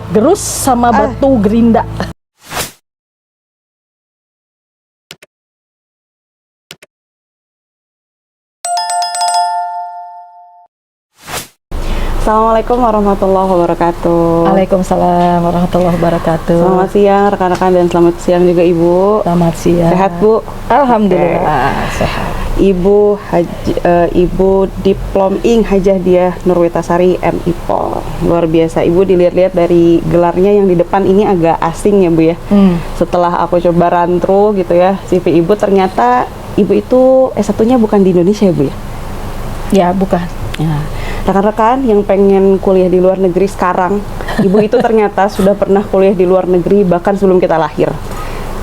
Gerus sama batu gerinda. Assalamualaikum warahmatullahi wabarakatuh. Waalaikumsalam warahmatullahi wabarakatuh. Selamat siang rekan-rekan dan selamat siang juga Ibu. Selamat siang. Sehat Bu? Alhamdulillah sehat. Ibu Diplom Ing Hajah Diah Nurwitasari MIPol. Luar biasa. Ibu dilihat-lihat dari gelarnya yang di depan ini agak asing ya Bu ya. Setelah aku coba run through gitu ya, CV Ibu ternyata Ibu itu S1-nya bukan di Indonesia ya Bu ya? Ya bukan. Ya. Rekan-rekan yang pengen kuliah di luar negeri sekarang, Ibu itu ternyata sudah pernah kuliah di luar negeri bahkan sebelum kita lahir.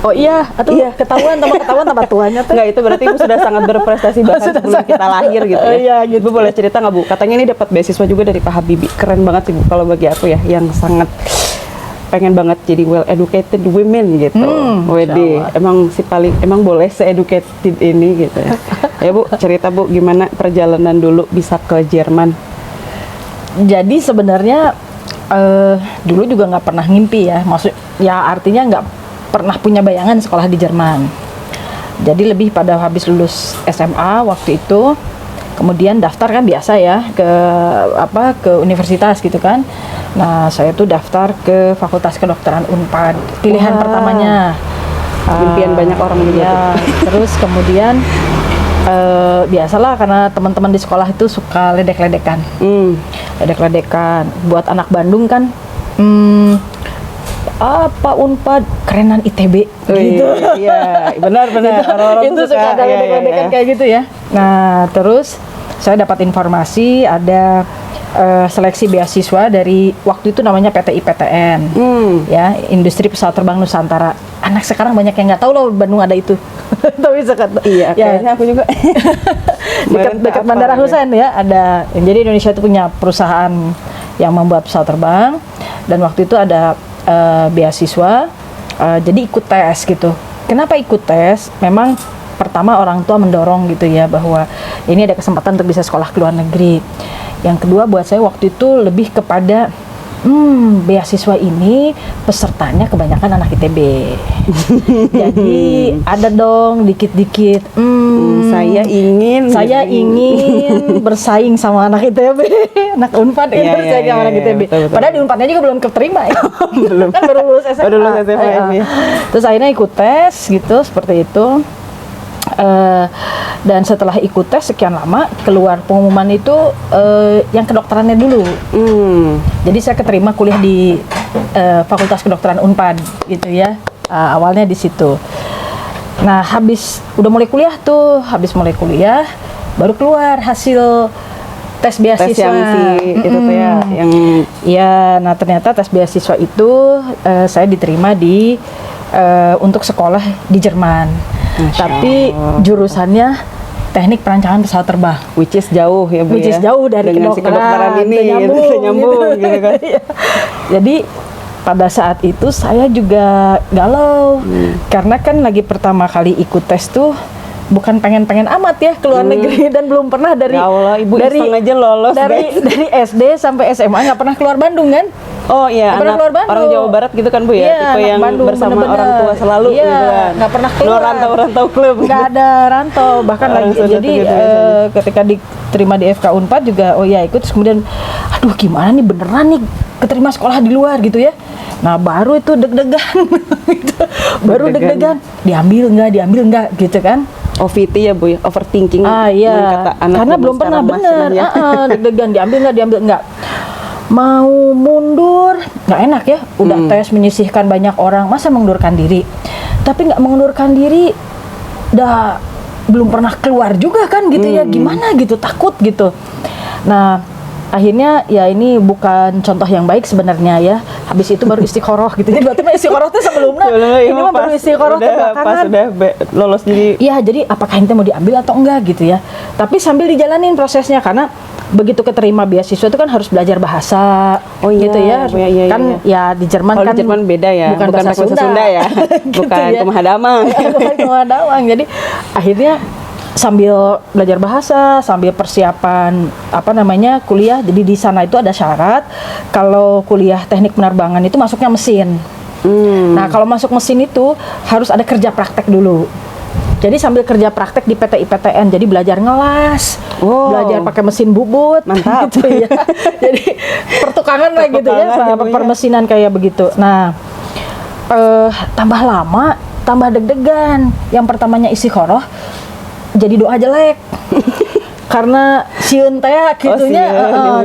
Oh iya, atau Iya. ketahuan tambah tuanya tuh. Enggak, itu berarti Ibu sudah sangat berprestasi bahkan sebelum kita lahir gitu ya. Iya, gitu. Ibu boleh cerita nggak Bu? Katanya ini dapat beasiswa juga dari Pak Habibie. Keren banget sih Bu kalau bagi aku ya, yang sangat pengen banget jadi well educated women gitu. Wede, emang boleh se-educated ini gitu ya. Ya Bu, cerita Bu gimana perjalanan dulu bisa ke Jerman. Jadi sebenarnya dulu juga nggak pernah ngimpi ya, artinya nggak pernah punya bayangan sekolah di Jerman. Jadi lebih pada habis lulus SMA waktu itu, kemudian daftar kan biasa ya ke universitas gitu kan. Nah saya tuh daftar ke Fakultas Kedokteran Unpad, pilihan pertamanya. Impian banyak orang juga. Ya, terus kemudian biasalah karena teman-teman di sekolah itu suka ledek-ledekan. Ledek-ledekan. Buat anak Bandung kan, apa Unpad kerenan ITB gitu. Iya, benar-benar. Orang-orang Itu suka ada ledek-ledekan kayak gitu ya. Nah, terus saya dapat informasi ada seleksi beasiswa dari waktu itu namanya PTI-PTN, ya, Industri Pesawat Terbang Nusantara. Anak sekarang banyak yang nggak tahu loh Bandung ada itu. Tapi sekarang Iya, kayaknya aku juga. dekat Bandara Hussein ya ada. Jadi Indonesia itu punya perusahaan yang membuat pesawat terbang, dan waktu itu ada beasiswa, jadi ikut tes gitu. Kenapa ikut tes? Memang pertama orang tua mendorong gitu ya bahwa ini ada kesempatan untuk bisa sekolah ke luar negeri. Yang kedua buat saya waktu itu lebih kepada beasiswa ini pesertanya kebanyakan anak ITB. Jadi ada dong dikit-dikit saya ingin bersaing sama anak ITB, anak Unpad itu bersaing sama anak ITB. Betul. Padahal di Unpadnya juga belum keterima ya. Belum. Kan baru lulus SMA. Baru lulus SMA ya. Terus akhirnya ikut tes gitu seperti itu. Dan setelah ikut tes sekian lama keluar pengumuman itu yang kedokterannya dulu. Jadi saya keterima kuliah di Fakultas Kedokteran Unpad gitu ya. Awalnya di situ. Nah habis mulai kuliah baru keluar hasil tes beasiswa. Tes yang itu tuh ya, yang nah ternyata tes beasiswa itu saya diterima untuk sekolah di Jerman. Tapi jurusannya teknik perancangan pesawat terbang, which is jauh ya Bu, which is jauh dari dengan kedokteran ini nyambung gitu kan. Jadi pada saat itu saya juga galau karena kan lagi pertama kali ikut tes tuh bukan pengen amat ya ke luar negeri, dan belum pernah dari ya Allah, Ibu iseng aja lolos dari SD sampai SMA nggak pernah keluar Bandung kan. Oh iya, orang Jawa Barat gitu kan Bu ya, tipe yang Bandung, bersama orang tua selalu gitu kan. Nggak pernah keluar. Rantau klub. Nggak ada rantau, bahkan lagi jadi ketika diterima di FK Unpad juga, ikut, terus kemudian, aduh gimana nih beneran nih keterima sekolah di luar gitu ya. Nah baru itu deg-degan, baru deg-degan, diambil nggak gitu kan. OVT ya Bu ya, overthinking. Iya, karena belum pernah bener, deg-degan, diambil nggak. Mau mundur nggak enak ya, udah tes menyisihkan banyak orang, masa mengundurkan diri, tapi nggak mengundurkan diri, belum pernah keluar juga kan gitu ya, gimana gitu, takut gitu. Nah akhirnya ya ini bukan contoh yang baik sebenarnya ya. Habis itu baru istiqoroh gitu. Jadi berarti istiqoroh itu sebelumnya. Ini mah baru istiqoroh belakangan. Pas udah lolos jadi. Iya, jadi apakah ini mau diambil atau enggak gitu ya. Tapi sambil dijalanin prosesnya, karena begitu keterima beasiswa itu kan harus belajar bahasa. Gitu ya. Kan ya di Jerman kan. Di Jerman beda ya. Bukan bahasa Sunda ya. gitu Bukan ya. Kumaha Damang. Bukan Kumaha Damang. Jadi akhirnya sambil belajar bahasa, sambil persiapan kuliah. Jadi di sana itu ada syarat kalau kuliah teknik penerbangan itu masuknya mesin. Nah, kalau masuk mesin itu harus ada kerja praktek dulu. Jadi sambil kerja praktek di PT IPTN, jadi belajar ngelas, belajar pakai mesin bubut, mantap gitu ya. Jadi pertukangan lah gitu ya, permesinan kayak begitu. Nah, tambah lama, tambah deg-degan. Yang pertamanya istikharah, jadi doa jelek. Karena sieun teh gitunya,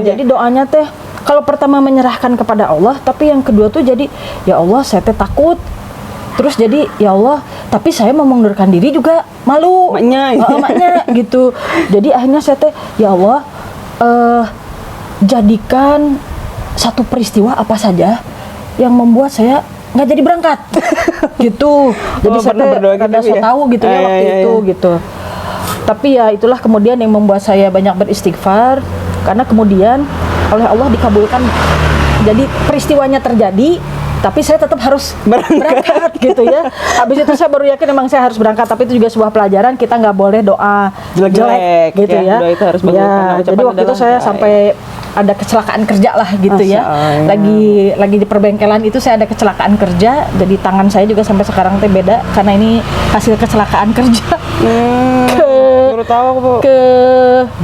jadi doanya teh kalau pertama menyerahkan kepada Allah, tapi yang kedua tuh jadi ya Allah saya teh takut. Terus jadi ya Allah, tapi saya mau mengundurkan diri juga malu. Maknya gitu. Jadi akhirnya saya teh ya Allah jadikan satu peristiwa apa saja yang membuat saya nggak jadi berangkat. Gitu. Jadi saya rada so tahu gitu ya waktu itu gitu. Tapi ya itulah kemudian yang membuat saya banyak beristighfar, karena kemudian oleh Allah dikabulkan. Jadi peristiwanya terjadi, tapi saya tetap harus berangkat gitu ya. Habis itu saya baru yakin memang saya harus berangkat, tapi itu juga sebuah pelajaran, kita nggak boleh doa jelek gitu ya. Doa itu harus jadi waktu itu saya sampai ada kecelakaan kerja lah gitu ya. Lagi di perbengkelan itu saya ada kecelakaan kerja, jadi tangan saya juga sampai sekarang teh beda karena ini hasil kecelakaan kerja. Baru tahu aku, Bu. Ke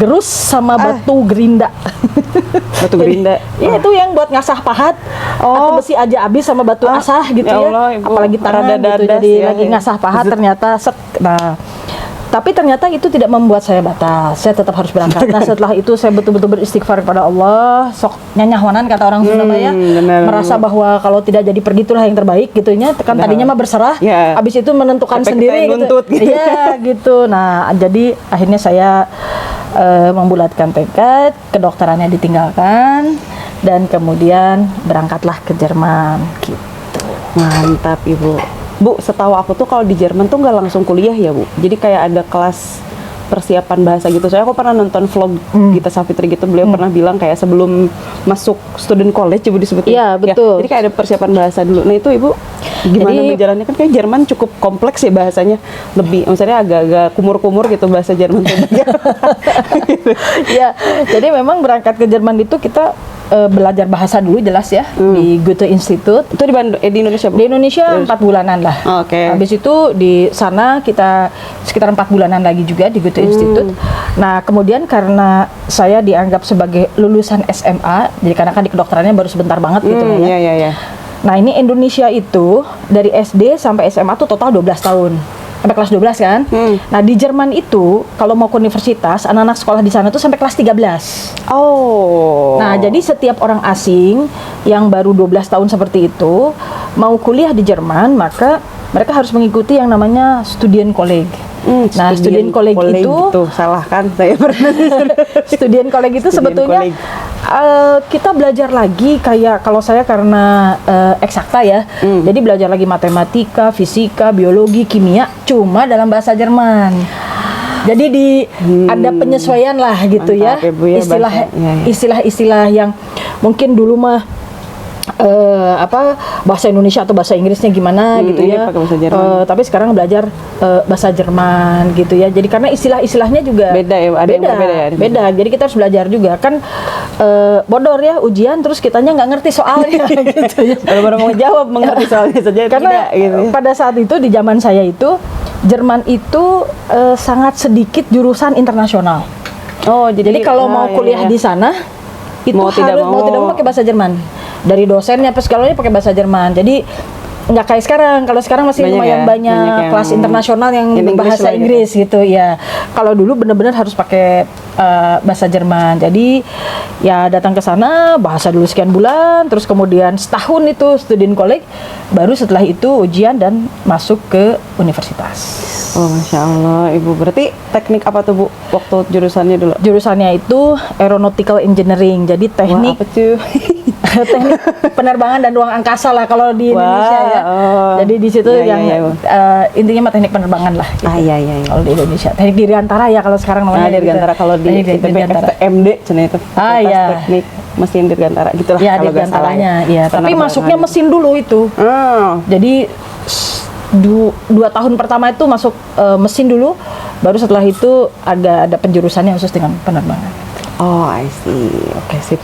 gerus sama batu gerinda. Batu gerinda. Iya, itu yang buat ngasah pahat. Atau besi aja habis sama batu asah gitu ya. Allah, Ibu. Apalagi tangan gitu. Jadi lagi ngasah pahat ternyata Nah, tapi ternyata itu tidak membuat saya batal. Saya tetap harus berangkat. Nah, setelah itu saya betul-betul beristighfar kepada Allah. Sok nyanyahwanan kata orang Sunda ya. Merasa bahwa kalau tidak jadi pergi itulah yang terbaik gitu ya. Kan tadinya mah berserah. Habis itu menentukan sendiri gitu. Iya, gitu. Nah, jadi akhirnya saya membulatkan tekad, kedokterannya ditinggalkan dan kemudian berangkatlah ke Jerman gitu. Mantap, Ibu. Bu, setahu aku tuh kalau di Jerman tuh nggak langsung kuliah ya, Bu. Jadi kayak ada kelas persiapan bahasa gitu. Soalnya aku pernah nonton vlog Gita Savitri gitu, beliau pernah bilang kayak sebelum masuk student college Ibu disebutnya. Iya, betul. Ya, jadi kayak ada persiapan bahasa dulu. Nah, itu Ibu gimana menjalannya? Kan kayak Jerman cukup kompleks ya bahasanya. Lebih maksudnya agak-agak kumur-kumur gitu bahasa Jerman tuh. Ya, jadi memang berangkat ke Jerman itu kita belajar bahasa dulu jelas ya di Goethe Institute. Itu di Indonesia, Bu? Di Indonesia 4 bulanan lah. Habis itu di sana kita sekitar 4 bulanan lagi juga di Goethe Institute. Nah, kemudian karena saya dianggap sebagai lulusan SMA, jadi karena kan di kedokterannya baru sebentar banget gitu ya. Iya. Nah, ini Indonesia itu dari SD sampai SMA tuh total 12 tahun. Sampai kelas 12 kan. Nah, di Jerman itu kalau mau ke universitas, anak-anak sekolah di sana tuh sampai kelas 13. Nah, jadi setiap orang asing yang baru 12 tahun seperti itu mau kuliah di Jerman, maka mereka harus mengikuti yang namanya Studienkolleg. Nah, Studienkolleg itu salah kan saya pernah. Studienkolleg itu sebetulnya kita belajar lagi kayak kalau saya karena eksakta ya. Jadi belajar lagi matematika, fisika, biologi, kimia cuma dalam bahasa Jerman. Jadi ada penyesuaian lah gitu. Mantap, ya. Ibu, ya istilah-istilah yang mungkin dulu mah bahasa Indonesia atau bahasa Inggrisnya gimana gitu ya. Pakai bahasa Jerman. Tapi sekarang belajar bahasa Jerman gitu ya. Jadi karena istilah-istilahnya juga beda ya, ada yang berbeda ya. Beda. Jadi kita harus belajar juga kan bodor ya ujian terus kitanya nggak ngerti soalnya gitu ya. Baru mau jawab mengerti soalnya saja karena tidak, gitu ya. Pada saat itu di zaman saya itu Jerman itu sangat sedikit jurusan internasional. Jadi kalau mau kuliah di sana itu mau tidak mau pakai bahasa Jerman. Dari dosennya apa segalanya pakai bahasa Jerman. Jadi nggak kayak sekarang. Kalau sekarang masih lumayan banyak kelas internasional yang bahasa Inggris gitu ya. Kalau dulu benar-benar harus pakai bahasa Jerman. Jadi ya datang ke sana bahasa dulu sekian bulan, terus kemudian setahun itu Studienkolleg, baru setelah itu ujian dan masuk ke universitas. Masya Allah, Ibu. Berarti teknik apa tuh, Bu, waktu jurusannya dulu? Jurusannya itu Aeronautical Engineering. Jadi teknik teknik penerbangan dan ruang angkasa lah kalau di Indonesia ya. Jadi di situ intinya mah teknik penerbangan lah. Gitu. Iya. Kalau di Indonesia teknik dirgantara ya kalau sekarang namanya dirgantara. Kalau di FTMD cina itu. Teknik mesin dirgantara gitulah. Ya, dirgantaranya. Ya. Tapi masuknya mesin dulu itu. Jadi 2 tahun pertama itu masuk mesin dulu, Baru setelah itu ada penjurusannya khusus dengan penerbangan. Oh, I see. Oke, sip.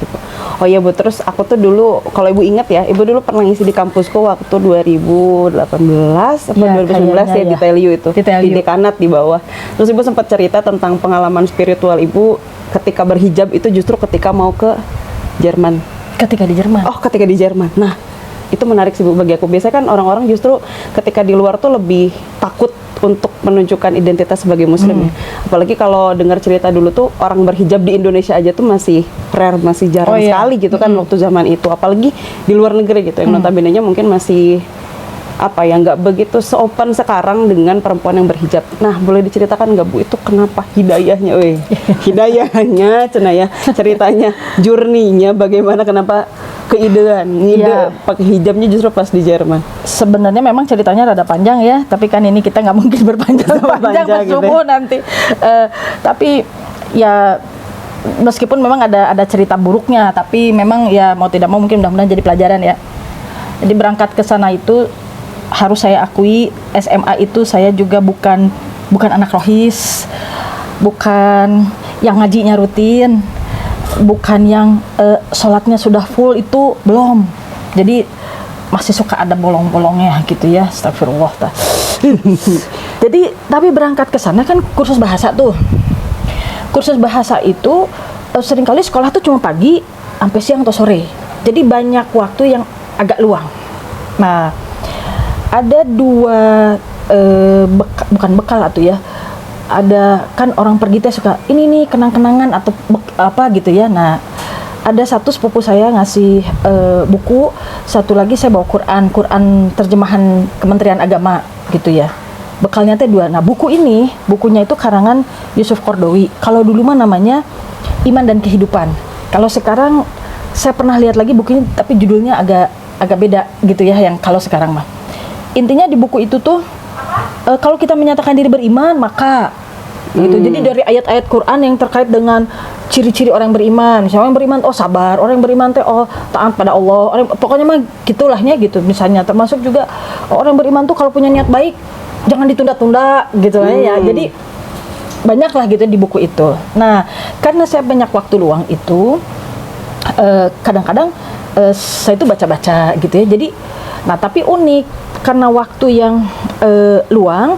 Oh iya, Bu. Terus aku tuh dulu, kalau Ibu ingat ya, Ibu dulu pernah ngisi di kampusku waktu 2018 atau Ya, 2019 ya, kayaknya di ya. Telyu itu. Di Telyu. Di dekanat di bawah. Terus Ibu sempat cerita tentang pengalaman spiritual Ibu ketika berhijab itu justru ketika mau ke Jerman. Ketika di Jerman. Oh, ketika di Jerman. Nah, itu menarik sih Bu bagi aku. Biasanya kan orang-orang justru ketika di luar tuh lebih takut untuk menunjukkan identitas sebagai muslim ya. Apalagi kalau dengar cerita dulu tuh orang berhijab di Indonesia aja tuh masih rare, masih jarang sekali gitu kan waktu zaman itu. Apalagi di luar negeri gitu yang notabene-nya mungkin masih apa ya, nggak begitu seopen sekarang dengan perempuan yang berhijab. Nah, boleh diceritakan nggak Bu itu kenapa hidayahnya, hidayahnya, cenah ya, ceritanya, journey-nya bagaimana, kenapa keidean, ngide pakai hijabnya justru pas di Jerman. Sebenarnya memang ceritanya rada panjang ya, tapi kan ini kita nggak mungkin berpanjang-panjang Mas gitu Subuh nanti. Tapi ya meskipun memang ada cerita buruknya, tapi memang ya mau tidak mau mungkin mudah-mudahan jadi pelajaran ya. Jadi berangkat ke sana itu harus saya akui SMA itu saya juga bukan anak rohis, bukan yang ngajinya rutin, bukan yang sholatnya sudah full, itu belum. Jadi masih suka ada bolong-bolongnya gitu ya, astagfirullah. Jadi tapi berangkat ke sana kan kursus bahasa tuh. Kursus bahasa itu seringkali sekolah tuh cuma pagi sampai siang atau sore. Jadi banyak waktu yang agak luang. Nah, ada dua bukan bekal atau ya. Ada kan orang pergi teh suka ini nih kenang-kenangan atau apa gitu ya. Nah, ada satu sepupu saya ngasih buku, satu lagi saya bawa Quran terjemahan Kementerian Agama gitu ya. Bekalnya teh dua. Nah, bukunya itu karangan Yusuf Qaradawi. Kalau dulu mah namanya Iman dan Kehidupan. Kalau sekarang saya pernah lihat lagi bukunya, tapi judulnya agak beda gitu ya yang kalau sekarang mah. Intinya di buku itu tuh kalau kita menyatakan diri beriman maka gitu. Jadi dari ayat-ayat Quran yang terkait dengan ciri-ciri orang beriman. Misalnya orang beriman sabar, orang beriman taat pada Allah. Pokoknya mah gitulahnya gitu. Misalnya termasuk juga orang beriman tuh kalau punya niat baik jangan ditunda-tunda gitu ya. Jadi banyak lah gitu di buku itu. Nah, karena saya banyak waktu luang itu kadang-kadang saya itu baca-baca gitu ya. Jadi nah, tapi unik karena waktu yang luang,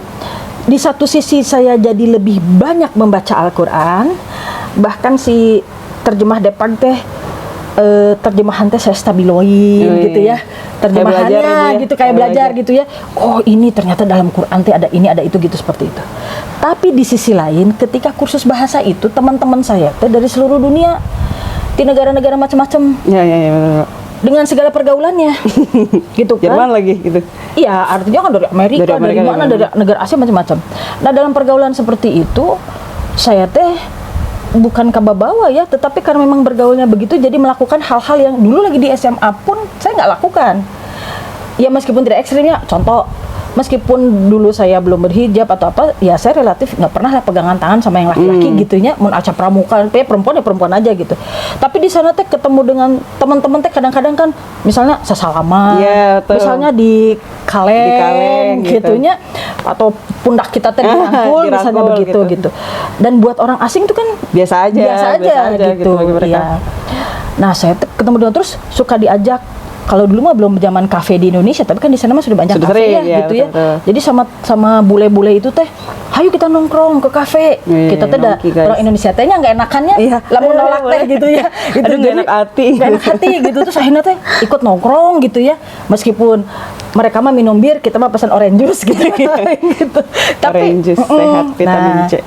di satu sisi saya jadi lebih banyak membaca Al-Quran, bahkan si terjemah Depag teh terjemahan teh saya stabiloin gitu ya, terjemahannya gitu kayak belajar gitu ya. Oh, ini ternyata dalam Quran teh ada ini ada itu gitu, seperti itu. Tapi di sisi lain ketika kursus bahasa itu teman-teman saya teh dari seluruh dunia, di negara-negara macam-macam. Ya. Dengan segala pergaulannya gitu kan. Jerman lagi gitu. Iya, artinya kan dari Amerika dari mana, dari negara Asia macam-macam. Nah, dalam pergaulan seperti itu saya teh bukan kababawa ya, tetapi karena memang bergaulnya begitu jadi melakukan hal-hal yang dulu lagi di SMA pun saya nggak lakukan. Ya meskipun tidak ekstrimnya, contoh meskipun dulu saya belum berhijab atau apa, ya saya relatif nggak pernah lah pegangan tangan sama yang laki-laki gitunya, mun aca pramuka, perempuan ya perempuan aja gitu. Tapi di sana teh ketemu dengan teman-teman teh kadang-kadang kan, misalnya sesalaman, misalnya di kaleng gitunya, atau pundak kita teh dirangkul, misalnya begitu gitu. Dan buat orang asing itu kan biasa aja gitu. Ya. Nah, saya ketemu dengan terus suka diajak. Kalau dulu mah belum zaman kafe di Indonesia, tapi kan di sana mah sudah banyak kafe ya gitu ya. Jadi sama bule-bule itu teh, ayo kita nongkrong ke kafe. Kita teh orang Indonesia tehnya nggak enakannya, lamun nolak teh gitu ya. Gitu. Aduh, nggak enak hati gitu. Terus akhirnya teh ikut nongkrong gitu ya. Meskipun mereka mah minum bir, kita mah pesan orange juice gitu. Gitu. Tapi orange juice sehat, vitamin C.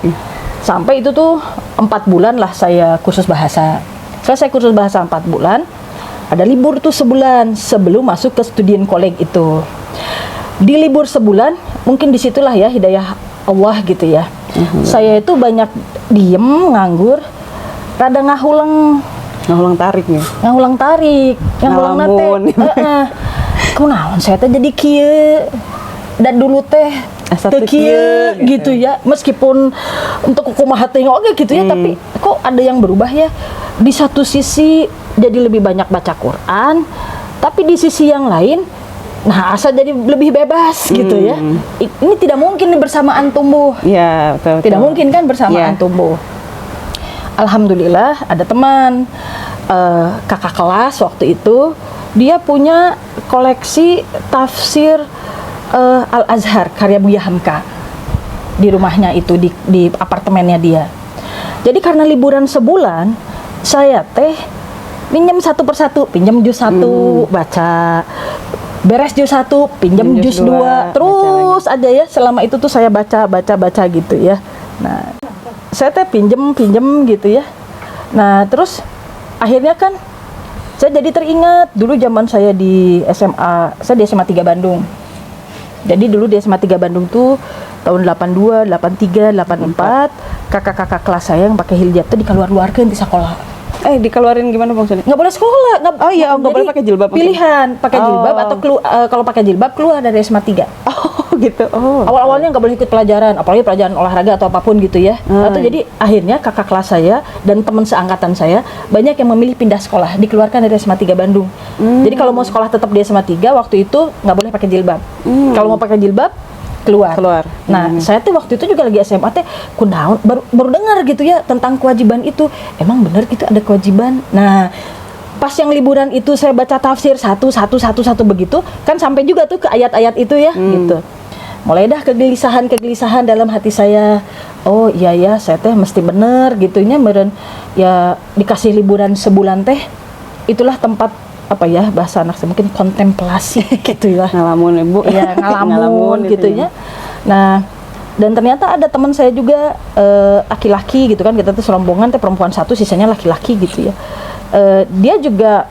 Sampai itu tuh 4 bulan lah saya kursus bahasa. Selesai kursus bahasa 4 bulan. Ada libur tuh sebulan sebelum masuk ke student college itu. Di libur sebulan, mungkin disitulah ya hidayah Allah gitu ya. Saya itu banyak diem, nganggur, rada ngahulang tarik nih. Ngahulang nate. Kunaon saya teh jadi kieu. Dan dulu teh teu kieu gitu ya. Meskipun untuk kumaha teh oge gitu ya, tapi kok ada yang berubah ya. Di satu sisi jadi lebih banyak baca Quran, tapi di sisi yang lain Nah, asa jadi lebih bebas gitu ya. Ini tidak mungkin bersamaan tumbuh. Iya, betul. Tidak mungkin kan bersamaan tumbuh. Alhamdulillah ada teman kakak kelas waktu itu, dia punya koleksi tafsir Al-Azhar karya Buya Hamka di rumahnya itu, di apartemennya dia. Jadi karena liburan sebulan, saya pinjam satu persatu, pinjam juz 1 baca, beres juz 1 pinjam juz 2, terus aja ya, selama itu tuh saya baca gitu ya. Nah, saya pinjam gitu ya. Nah, terus akhirnya kan saya jadi teringat dulu zaman saya di SMA, saya di SMA 3 Bandung. Jadi dulu di SMA 3 Bandung tuh tahun 82, 83, 84, kakak-kakak kelas saya yang pakai hijab tuh dikeluar-luarkan di sekolah. Dikeluarin gimana maksudnya? Nggak boleh sekolah. Nggak boleh pakai jilbab. Pilihan, pakai jilbab atau kalau pakai jilbab keluar dari SMA 3. Oh, gitu. Oh. Awal-awalnya nggak boleh ikut pelajaran, apalagi pelajaran olahraga atau apapun gitu ya. Atau jadi akhirnya kakak kelas saya dan teman seangkatan saya banyak yang memilih pindah sekolah, dikeluarkan dari SMA 3 Bandung. Jadi kalau mau sekolah tetap di SMA 3 waktu itu nggak boleh pakai jilbab. Kalau mau pakai jilbab keluar. Nah, saya tuh waktu itu juga lagi SMA kunaon baru dengar gitu ya tentang kewajiban itu. Emang bener gitu ada kewajiban. Nah, pas yang liburan itu saya baca tafsir satu begitu, kan sampai juga tuh ke ayat-ayat itu ya gitu. Mulai dah kegelisahan dalam hati saya. Oh iya ya, saya mesti bener gitunya meren ya, dikasih liburan sebulan itulah tempat apa ya, bahasa anak saya mungkin kontemplasi gitu ya. Ngalamun Ibu. Ya, ngalamun gitu ya. Nah, dan ternyata ada teman saya juga laki-laki gitu kan, kita tuh serombongan perempuan satu, sisanya laki-laki gitu ya. Dia juga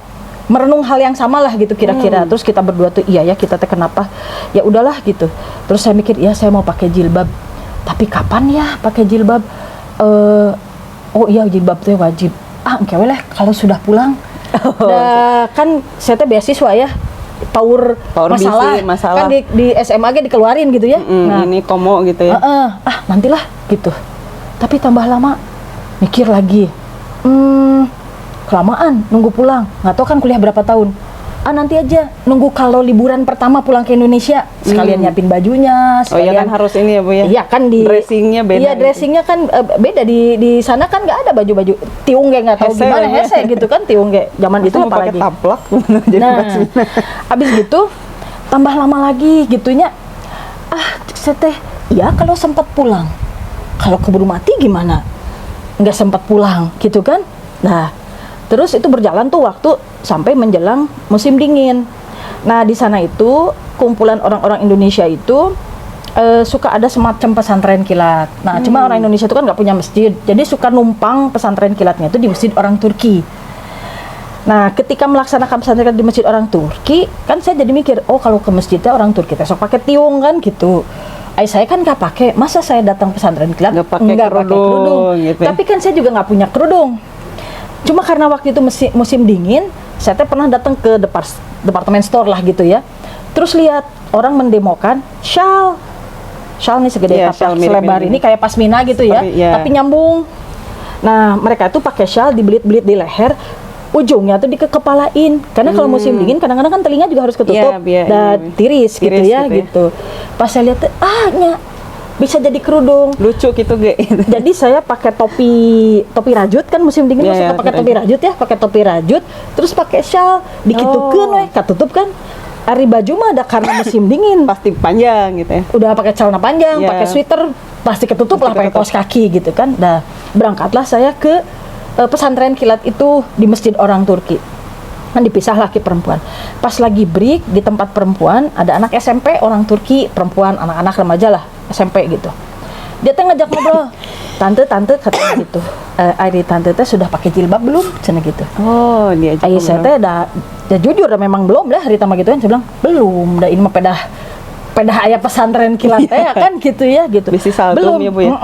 merenung hal yang sama lah gitu kira-kira. Terus kita berdua tuh iya ya, kita kenapa? Ya udahlah gitu. Terus saya mikir, ya saya mau pakai jilbab. Tapi kapan ya pakai jilbab? Oh iya, jilbab tuh wajib. Engke lah kalau sudah pulang. Nah, kan saya beasiswa ya, power masalah kan di SMA aja dikeluarin gitu ya. Nah, ini komo gitu ya. Nantilah gitu. Tapi tambah lama mikir lagi, kelamaan nunggu pulang, nggak tahu kan kuliah berapa tahun. Nanti aja nunggu kalau liburan pertama pulang ke Indonesia, sekalian nyiapin bajunya, sekalian. Oh iya kan harus ini ya Bu ya. Iya kan di dressingnya beda. Iya, dressingnya kan beda di sana kan nggak ada baju-baju tiung nggak tahu hese gimana ya. hese gitu kan, tiung zaman itu apalagi. Pakai taplak. Abis gitu tambah lama lagi gitunya. Saya iya kalau sempat pulang. Kalau keburu mati gimana? Nggak sempat pulang gitu kan. Nah, terus itu berjalan tuh waktu sampai menjelang musim dingin. Nah, di sana itu kumpulan orang-orang Indonesia itu suka ada semacam pesantren kilat. Nah, cuma orang Indonesia itu kan nggak punya masjid, jadi suka numpang pesantren kilatnya itu di masjid orang Turki. Nah, ketika melaksanakan pesantren kilat di masjid orang Turki, kan saya jadi mikir, oh kalau ke masjidnya orang Turki, sok pakai tiung kan gitu. Saya kan nggak pakai, masa saya datang pesantren kilat nggak pakai kerudung gitu. Tapi kan saya juga nggak punya kerudung. Cuma karena waktu itu musim dingin, saya pernah datang ke departemen store lah gitu ya. Terus lihat orang mendemokan shawl nih segede taplak selebar ini kayak pasmina gitu ya, tapi nyambung. Nah, mereka itu pakai shawl dibelit-belit di leher, ujungnya tuh dikepalain. Karena kalau musim dingin kadang-kadang kan telinga juga harus ketutup dan tiris gitu ya gitu. Pas saya lihat bisa jadi kerudung. Lucu gitu, Ge. Jadi saya pakai topi rajut kan musim dingin suka pakai topi rajut ya, pakai topi rajut, terus pakai shawl dikitukeun we, katutup kan. Ari baju mah ada karena musim dingin pasti panjang gitu ya. Udah pakai celana panjang, pakai sweater, pasti ketutup lah, pakai kaos kaki gitu kan. Nah, berangkatlah saya ke pesantren kilat itu di masjid orang Turki. Kan dipisah laki perempuan. Pas lagi break di tempat perempuan ada anak SMP orang Turki, perempuan, anak-anak remaja lah, SMP gitu. Dia ngajak ngobrol. Tante katanya gitu. Ari tante sudah pakai jilbab belum? Cina gitu. Oh, dia aja. Saya ya jujur memang belum lah hari tama gitu kan. Saya bilang belum. Ini mah pedah aya pesantren kilat ya kan gitu ya gitu. Bisi saltum ya Bu ya.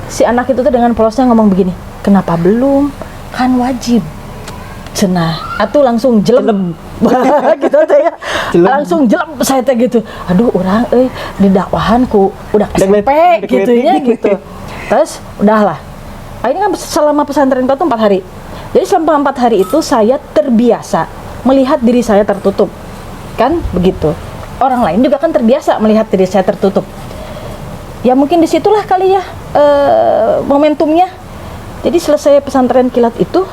Si anak itu tuh dengan polosnya ngomong begini, kenapa belum? Kan wajib. Cenah, atuh langsung jelem gitu ya. Langsung jelem saya gitu. Aduh, orang di dakwahan ku udah SMP gitu ya gitu. Terus udahlah. Akhirnya kan selama pesantren itu 4 hari. Jadi selama 4 hari itu saya terbiasa melihat diri saya tertutup. kan begitu. Orang lain juga kan terbiasa melihat diri saya tertutup. Ya mungkin disitulah kali ya momentumnya. Jadi selesai pesantren kilat itu,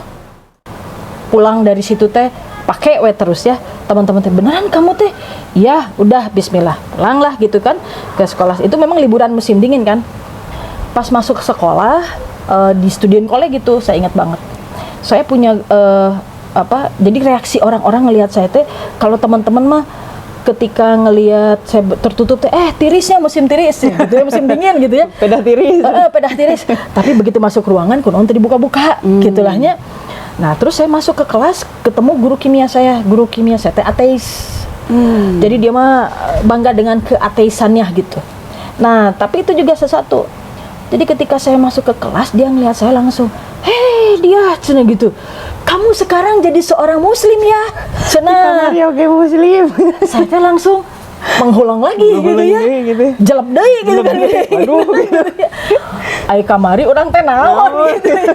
pulang dari situ teh pakai terus ya, teman-teman teh beneran kamu teh, ya udah Bismillah pulang lah gitu kan ke sekolah. Itu memang liburan musim dingin kan. Pas masuk ke sekolah di Studien College gitu, saya ingat banget. Saya punya jadi reaksi orang-orang ngelihat saya teh, kalau teman-teman mah ketika ngelihat saya tertutup teh, tirisnya musim tiris gitu ya, musim dingin gitu ya. Pedah tiris. Pedah tiris. Tapi begitu masuk ruangan kunaon teh dibuka-buka gitulahnya. Nah, terus saya masuk ke kelas, ketemu guru kimia saya teh ateis. Jadi dia mah bangga dengan keateisannya gitu. Nah, tapi itu juga sesuatu. Jadi ketika saya masuk ke kelas, dia ngelihat saya langsung, "Hei, dia," cenah gitu. "Kamu sekarang jadi seorang muslim ya?" Cenah. Oke muslim. Saya teh langsung menghulang lagi gitu ya. Jelep deui gitu kan. Aduh. Ai kamari urang teh naon gitu ya.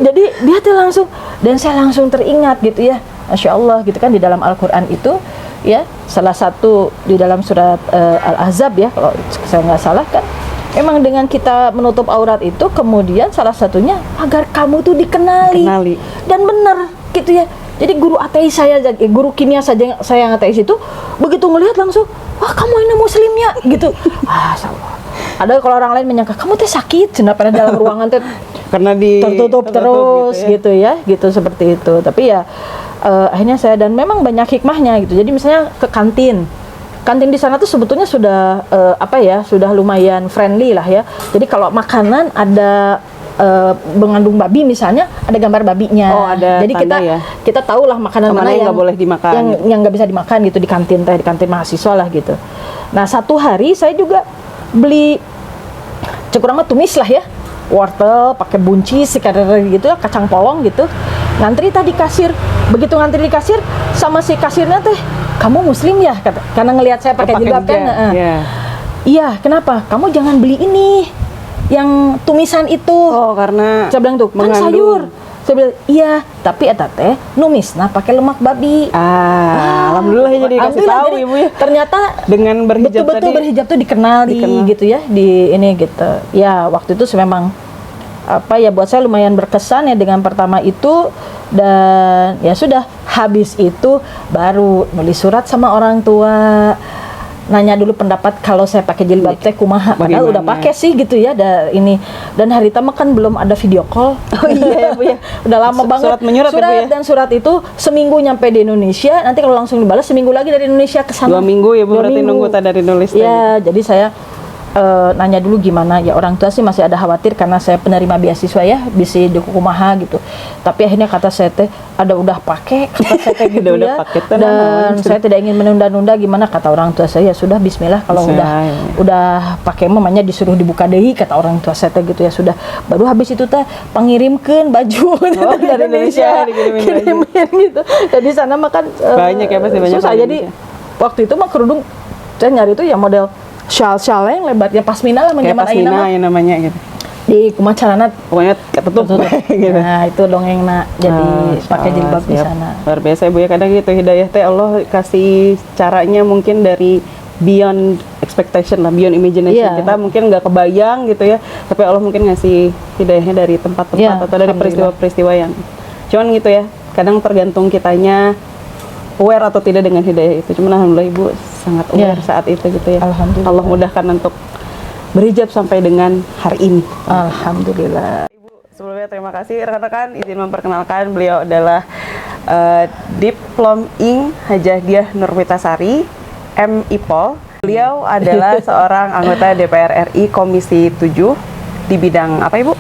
Jadi dia teh langsung, dan saya langsung teringat gitu ya. Masya Allah gitu kan, di dalam Al-Qur'an itu ya, salah satu di dalam surat Al-Ahzab ya, kalau saya nggak salah kan, memang dengan kita menutup aurat itu, kemudian salah satunya agar kamu tuh dikenali. Dan benar gitu ya. Jadi guru ateis saya, guru kimia saja saya yang ateis itu, begitu ngelihat langsung, "Wah, kamu ini muslim ya?" gitu. Allah. Ada kalau orang lain menyangka, "Kamu teh sakit, cenah pada dalam ruangan teh karena tertutup terus gitu ya, gitu seperti itu." Tapi ya akhirnya saya, dan memang banyak hikmahnya gitu. Jadi misalnya ke kantin di sana tuh sebetulnya sudah sudah lumayan friendly lah ya. Jadi kalau makanan ada mengandung babi misalnya, ada gambar babinya. Oh, ada. Jadi kita tahu lah makanan mana yang nggak boleh dimakan, yang nggak bisa dimakan gitu di kantin mahasiswa lah gitu. Nah, satu hari saya juga beli cekurang tumis lah ya, wortel pakai buncis gitu ya, kacang polong gitu. Ngantri tadi kasir, begitu ngantri di kasir sama si kasirnya teh, "Kamu muslim ya?" karena ngelihat saya pakai jilbab kan. Iya, kenapa? "Kamu jangan beli ini yang tumisan itu." Oh, karena saya bilang tuh kan sayur. Saya bilang, "Iya, tapi eta teh numisna pakai lemak babi." Alhamdulillah ya, jadi kasih tahu jadi, Ibu ya. Ternyata dengan berhijab betul-betul tadi berhijab tuh dikenali gitu ya, di ini gitu. Ya, waktu itu memang buat saya lumayan berkesan ya dengan pertama itu. Dan ya sudah, habis itu baru nulis surat sama orang tua, nanya dulu pendapat kalau saya pakai jilbab teh kumaha. Padahal udah pakai sih gitu ya, ini. Dan hari pertama kan belum ada video call. Oh iya ya Bu ya. Udah lama banget. Surat menyurat ya Bu ya. Dan surat itu seminggu nyampe di Indonesia. Nanti kalau langsung dibalas seminggu lagi dari Indonesia ke sana. 2 minggu ya Bu, berarti nunggu dari nulis. Ya, jadi saya nanya dulu gimana ya. Orang tua sih masih ada khawatir karena saya penerima beasiswa ya, bisa kumaha gitu. Tapi akhirnya kata saya teh, ada udah pakai, kata saya teh gitu ya. Dan saya tidak ingin menunda-nunda, gimana kata orang tua saya, ya sudah Bismillah, kalau udah pakai mamanya disuruh dibuka deui, kata orang tua saya teh gitu ya. Sudah, baru habis itu teh pangirimkeun baju dari Indonesia, kirimin gitu. Jadi sana makan banyak ya, pasti banyak. Susah. Jadi waktu itu mah kerudung saya nyari itu ya model shawl yang lebarnya pasmina lah, kayak pasmina yang namanya gitu. Di kumacarana pokoknya ketutup gitu. Nah, itu dongengna jadi pakai jilbab di sana. Luar biasa Bu ya, kadang gitu hidayah teh Allah kasih caranya mungkin dari beyond expectation lah, beyond imagination. Kita mungkin nggak kebayang gitu ya, tapi Allah mungkin ngasih hidayahnya dari tempat-tempat atau dari peristiwa-peristiwa yang cuman gitu ya. Kadang tergantung kitanya aware atau tidak dengan hidayah itu. Cuman alhamdulillah Ibu sangat aware saat itu gitu ya. Alhamdulillah. Allah mudahkan untuk berhijab sampai dengan hari ini. Alhamdulillah. Ibu, sebelumnya terima kasih rekan-rekan, izin memperkenalkan beliau adalah Diplom Ing Hajah Diah Nurwitasari, M.Ipol. Beliau adalah seorang anggota DPR RI Komisi 7 di bidang apa Ibu?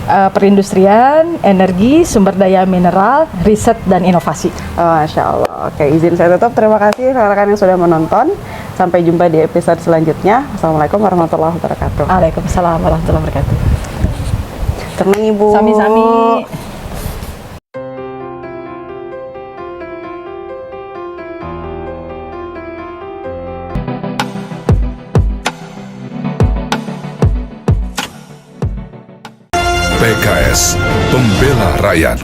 Perindustrian, energi, sumber daya mineral, riset dan inovasi. Masya Allah. Oke, izin saya tutup. Terima kasih rekan-rekan yang sudah menonton. Sampai jumpa di episode selanjutnya. Assalamualaikum warahmatullahi wabarakatuh. Waalaikumsalam warahmatullahi wabarakatuh. Tenang Ibu. Sami-sami. PKS Pembela Rakyat.